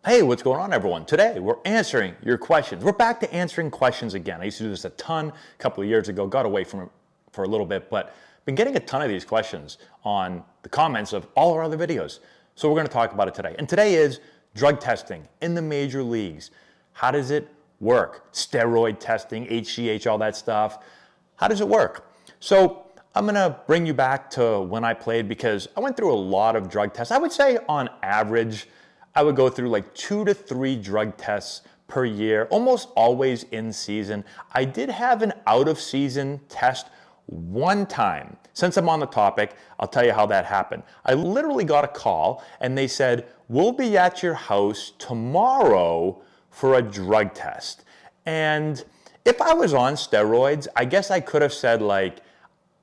Hey, what's going on, everyone? Today, we're answering your questions. We're back to answering questions again. I used to do this a ton a couple of years ago, got away from it for a little bit, but been getting a ton of these questions on the comments of all our other videos. So we're going to talk about it today. And today is drug testing in the major leagues. How does it work? Steroid testing, HGH, all that stuff. How does it work? So I'm going to bring you back to when I played because I went through a lot of drug tests. I would say on average, I would go through like 2 to 3 drug tests per year, almost always in season. I did have an out of season test one time. Since I'm on the topic, I'll tell you how that happened. I literally got a call and they said, we'll be at your house tomorrow for a drug test. And if I was on steroids, I guess I could have said like,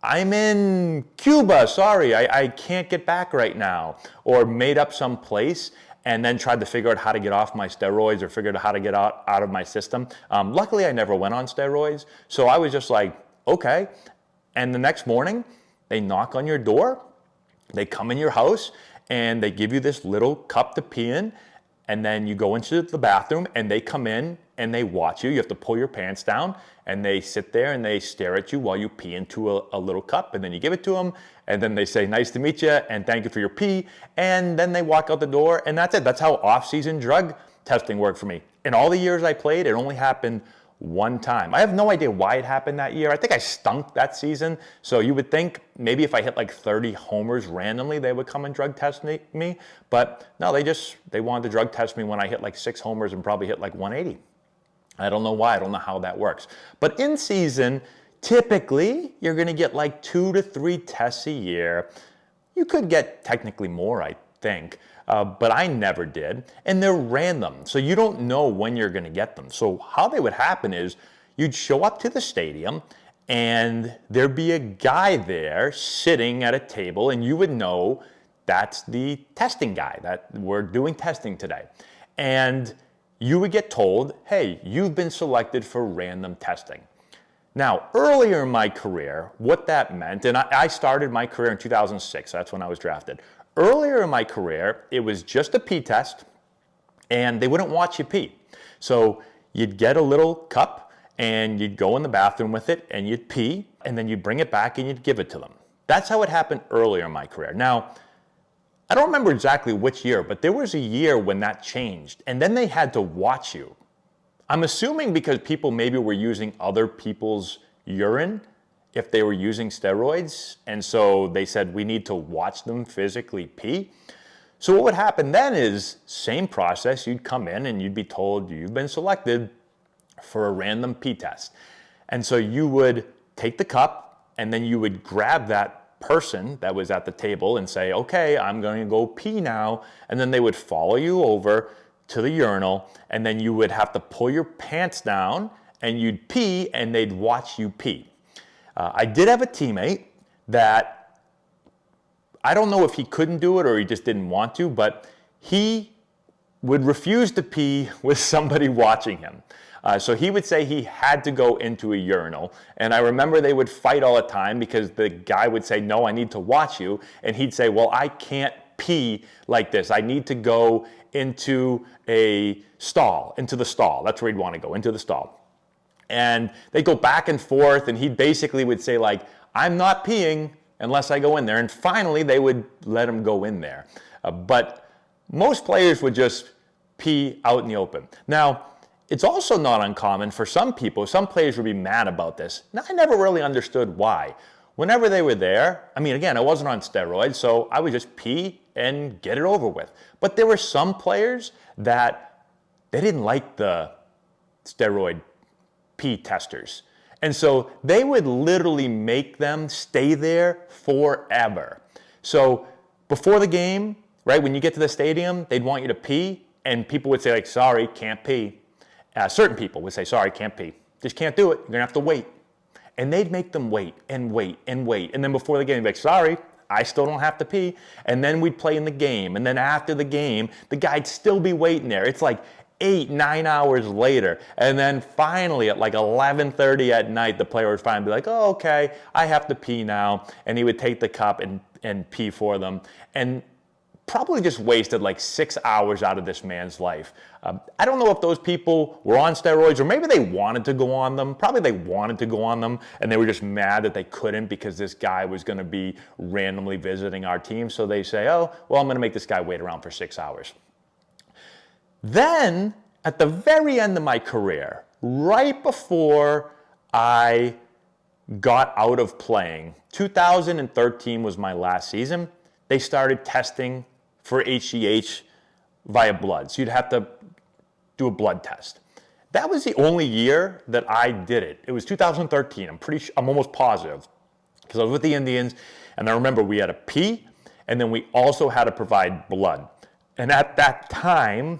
I'm in Cuba, sorry, I can't get back right now, or made up some place and then tried to figure out how to get off my steroids or figured out how to get out of my system. Luckily, I never went on steroids, so I was just like, okay. And the next morning, they knock on your door, they come in your house, and they give you this little cup to pee in, and then you go into the bathroom, and they come in, and they watch you. You have to pull your pants down, and they sit there, and they stare at you while you pee into a little cup, and then you give it to them, and then they say, nice to meet you, and thank you for your pee, and then they walk out the door, and that's it. That's how off-season drug testing worked for me. In all the years I played, it only happened one time. I have no idea why it happened that year. I think I stunk that season, so you would think maybe if I hit like 30 homers randomly, they would come and drug test me, but no, they wanted to drug test me when I hit like 6 homers and probably hit like 180. I don't know why, I don't know how that works. But in season, typically, you're gonna get like 2 to 3 tests a year. You could get technically more, I think, but I never did. And they're random, so you don't know when you're gonna get them. So how they would happen is, you'd show up to the stadium, and there'd be a guy there sitting at a table, and you would know that's the testing guy, that we're doing testing today. And you would get told, hey, you've been selected for random testing. Now, earlier in my career, what that meant, and I started my career in 2006, that's when I was drafted. Earlier in my career, it was just a pee test, and they wouldn't watch you pee. So you'd get a little cup, and you'd go in the bathroom with it, and you'd pee, and then you'd bring it back, and you'd give it to them. That's how it happened earlier in my career. Now, I don't remember exactly which year, but there was a year when that changed, and then they had to watch you. I'm assuming because people maybe were using other people's urine if they were using steroids, and so they said we need to watch them physically pee. So what would happen then is, same process, you'd come in and you'd be told you've been selected for a random pee test. And so you would take the cup and then you would grab that person that was at the table and say, okay, I'm going to go pee now. And then they would follow you over to the urinal, and then you would have to pull your pants down and you'd pee, and they'd watch you pee. I did have a teammate that, I don't know if he couldn't do it or he just didn't want to, but he would refuse to pee with somebody watching him. So he would say he had to go into a urinal. And I remember they would fight all the time because the guy would say, no, I need to watch you. And he'd say, well, I can't pee like this. I need to go into a stall, into the stall. That's where he'd want to go, into the stall. And they go back and forth, and he basically would say like, I'm not peeing unless I go in there. And finally, they would let him go in there. But most players would just pee out in the open. Now, it's also not uncommon for some people, some players would be mad about this. Now, I never really understood why. Whenever they were there, I mean, again, I wasn't on steroids, so I would just pee and get it over with. But there were some players that they didn't like the steroid pee testers. And so they would literally make them stay there forever. So before the game, right, when you get to the stadium, they'd want you to pee, and people would say like, sorry, can't pee. Certain people would say, sorry, can't pee. Just can't do it. You're going to have to wait. And they'd make them wait and wait and wait. And then before the game, they'd be like, sorry, I still don't have to pee. And then we'd play in the game. And then after the game, the guy'd still be waiting there. It's like 8-9 hours later. And then finally at like 11:30 at night, the player would finally be like, oh, okay, I have to pee now. And he would take the cup and pee for them. And probably just wasted like 6 hours out of this man's life. I don't know if those people were on steroids or maybe they wanted to go on them. Probably they wanted to go on them and they were just mad that they couldn't because this guy was going to be randomly visiting our team. So they say, oh, well, I'm going to make this guy wait around for 6 hours. Then at the very end of my career, right before I got out of playing, 2013 was my last season, they started testing for HGH via blood. So you'd have to do a blood test. That was the only year that I did it. It was 2013. I'm almost positive because I was with the Indians, and I remember we had to pee, and then we also had to provide blood. And at that time,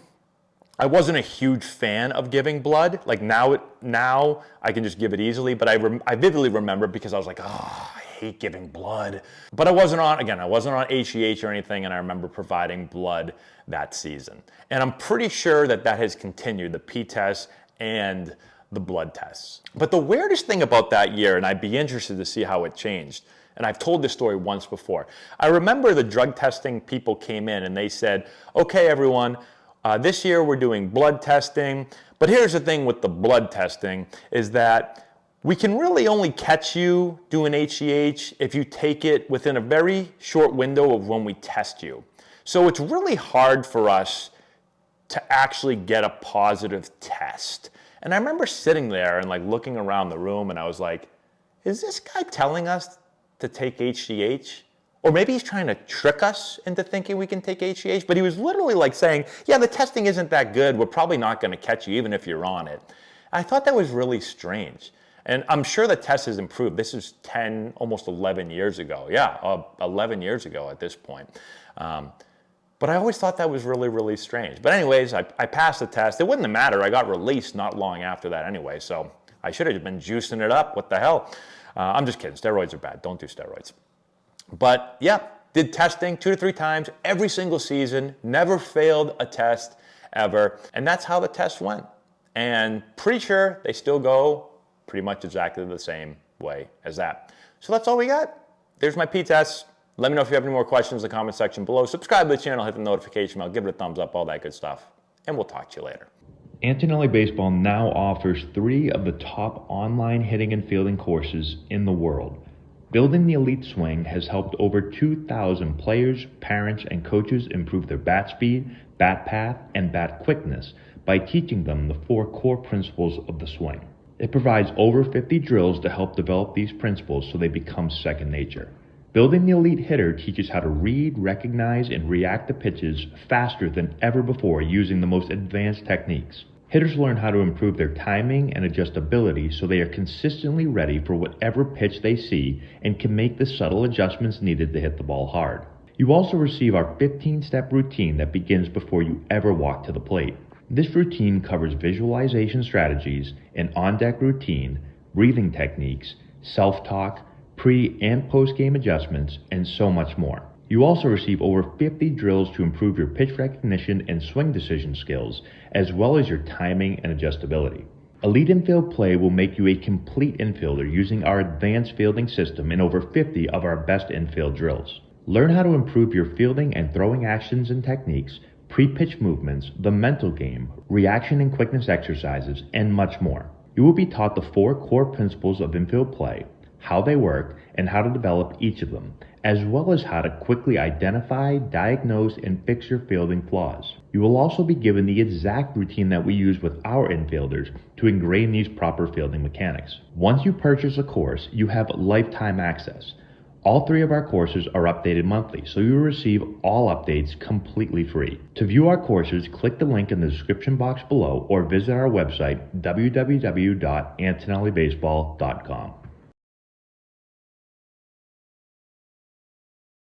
I wasn't a huge fan of giving blood. Like now I can just give it easily, but I vividly remember because I was like, oh, I hate giving blood. But I wasn't on HGH or anything, and I remember providing blood that season. And I'm pretty sure that has continued, the P tests and the blood tests. But the weirdest thing about that year, and I'd be interested to see how it changed, and I've told this story once before. I remember the drug testing people came in and they said, okay, everyone, this year we're doing blood testing, but here's the thing with the blood testing is that we can really only catch you doing HGH if you take it within a very short window of when we test you. So it's really hard for us to actually get a positive test. And I remember sitting there and like looking around the room and I was like, is this guy telling us to take HGH? Or maybe he's trying to trick us into thinking we can take HGH, but he was literally like saying, yeah, the testing isn't that good. We're probably not going to catch you even if you're on it. I thought that was really strange. And I'm sure the test has improved. This is 10, almost 11 years ago. Yeah, 11 years ago at this point. But I always thought that was really, really strange. But anyways, I passed the test. It wouldn't have mattered. I got released not long after that anyway, so I should have been juicing it up. What the hell? I'm just kidding. Steroids are bad. Don't do steroids. But yeah, did testing 2 to 3 times every single season, never failed a test ever. And that's how the test went. And pretty sure they still go pretty much exactly the same way as that. So that's all we got. There's my P-test. Let me know if you have any more questions in the comment section below. Subscribe to the channel, hit the notification bell, give it a thumbs up, all that good stuff. And we'll talk to you later. Antonelli Baseball now offers 3 of the top online hitting and fielding courses in the world. Building the Elite Swing has helped over 2,000 players, parents, and coaches improve their bat speed, bat path, and bat quickness by teaching them the 4 core principles of the swing. It provides over 50 drills to help develop these principles so they become second nature. Building the Elite Hitter teaches how to read, recognize, and react to pitches faster than ever before using the most advanced techniques. Hitters learn how to improve their timing and adjustability so they are consistently ready for whatever pitch they see and can make the subtle adjustments needed to hit the ball hard. You also receive our 15-step routine that begins before you ever walk to the plate. This routine covers visualization strategies, an on-deck routine, breathing techniques, self-talk, pre- and post-game adjustments, and so much more. You also receive over 50 drills to improve your pitch recognition and swing decision skills, as well as your timing and adjustability. Elite Infield Play will make you a complete infielder using our advanced fielding system and over 50 of our best infield drills. Learn how to improve your fielding and throwing actions and techniques, pre-pitch movements, the mental game, reaction and quickness exercises, and much more. You will be taught the 4 core principles of infield play, how they work, and how to develop each of them, as well as how to quickly identify, diagnose, and fix your fielding flaws. You will also be given the exact routine that we use with our infielders to ingrain these proper fielding mechanics. Once you purchase a course, you have lifetime access. All 3 of our courses are updated monthly, so you will receive all updates completely free. To view our courses, click the link in the description box below or visit our website, www.antonellibaseball.com.